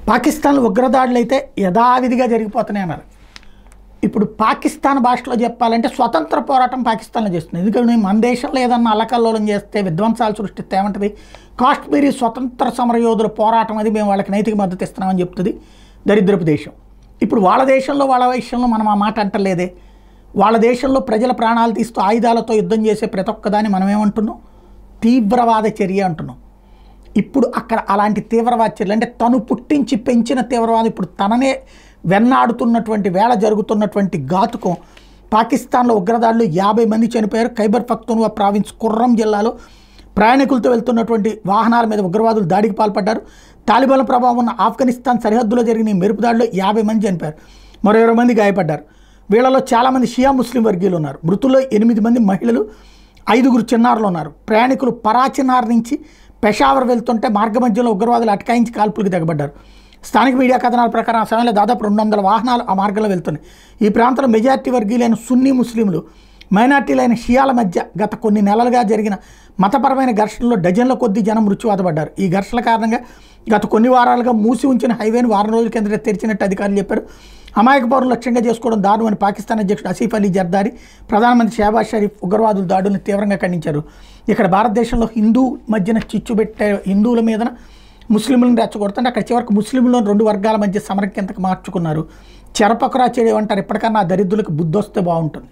పాకిస్తాన్లో ఉగ్రదాడులు అయితే యథావిధిగా జరిగిపోతున్నాయి అన్నారు. ఇప్పుడు పాకిస్తాన్ భాషలో చెప్పాలంటే స్వతంత్ర పోరాటం పాకిస్తాన్లో చేస్తుంది. ఎందుకంటే మన దేశంలో ఏదన్నా అల్లకల్లోలం చేస్తే విధ్వంసాలు సృష్టిస్తే ఏమంటుంది, కాశ్మీరీ స్వతంత్ర సమరయోధుల పోరాటం అది మేము వాళ్ళకి నైతిక మద్దతు ఇస్తున్నామని చెప్తుంది దరిద్రపు దేశం. ఇప్పుడు వాళ్ళ దేశంలో వాళ్ళ విషయంలో మనం ఆ మాట అంటలేదే. వాళ్ళ దేశంలో ప్రజల ప్రాణాలు తీస్తూ ఆయుధాలతో యుద్ధం చేసే ప్రతి ఒక్కదాన్ని మనం ఏమంటున్నాం, తీవ్రవాద చర్య అంటున్నాం. ఇప్పుడు అక్కడ అలాంటి తీవ్రవాద చర్యలు అంటే తను పుట్టించి పెంచిన తీవ్రవాదం ఇప్పుడు తననే వెన్నాడుతున్నటువంటి వేళ జరుగుతున్నటువంటి ఘాతుకం. పాకిస్తాన్లో ఉగ్రదాడులు 50 మంది చనిపోయారు. ఖైబర్ పఖ్తూన్వా ప్రావిన్స్ కుర్రం జిల్లాలో ప్రయాణికులతో వెళ్తున్నటువంటి వాహనాల మీద ఉగ్రవాదులు దాడికి పాల్పడ్డారు. తాలిబాన్ల ప్రభావం ఉన్న ఆఫ్ఘనిస్తాన్ సరిహద్దులో జరిగిన ఈ మెరుపు దాడిలో 50 మంది చనిపోయారు, మరో 20 మంది గాయపడ్డారు. వీళ్ళలో చాలామంది షియా ముస్లిం వర్గీయులు ఉన్నారు. మృతుల్లో 8 మంది మహిళలు, 5 చిన్నారులు ఉన్నారు. ప్రయాణికులు పరాచినార్ నుంచి పెషావర్ వెళ్తుంటే మార్గ మధ్యలో ఉగ్రవాదులు అటకాయించి కాల్పులకు దిగబడ్డారు. స్థానిక మీడియా కథనాల ప్రకారం ఆ సమయంలో దాదాపు 200 వాహనాలు ఆ మార్గంలో వెళ్తున్నాయి. ఈ ప్రాంతంలో మెజార్టీ వర్గీయులైన సున్నీ ముస్లింలు, మైనార్టీలైన షియాల మధ్య గత కొన్ని నెలలుగా జరిగిన మతపరమైన ఘర్షణలో డజన్ల కొద్దీ జనం మృత్యువాతపడ్డారు. ఈ ఘర్షణల కారణంగా గత కొన్ని వారాలుగా మూసి ఉంచిన హైవేను వారం రోజుల కిందట తెరిచినట్టు అధికారులు చెప్పారు. అమాయక పౌరులు లక్ష్యంగా చేసుకోవడం దారుణమని పాకిస్తాన్ అధ్యక్షుడు ఆసిఫ్ అలీ జర్దారీ, ప్రధానమంత్రి షహబాజ్ షరీఫ్ ఉగ్రవాదుల దాడులను తీవ్రంగా ఖండించారు. ఇక్కడ భారతదేశంలో హిందూ మధ్యన చిచ్చు పెట్టే హిందువుల మీద ముస్లింలను రెచ్చగొడుతుంటే అక్కడ చివరికి ముస్లింలను 2 వర్గాల మధ్య సమరక్యంతకు మార్చుకున్నారు. చెరపకురా చేయమంటారు. ఎప్పటికన్నా ఆ దరిద్రులకు బుద్ధి వస్తే బాగుంటుంది.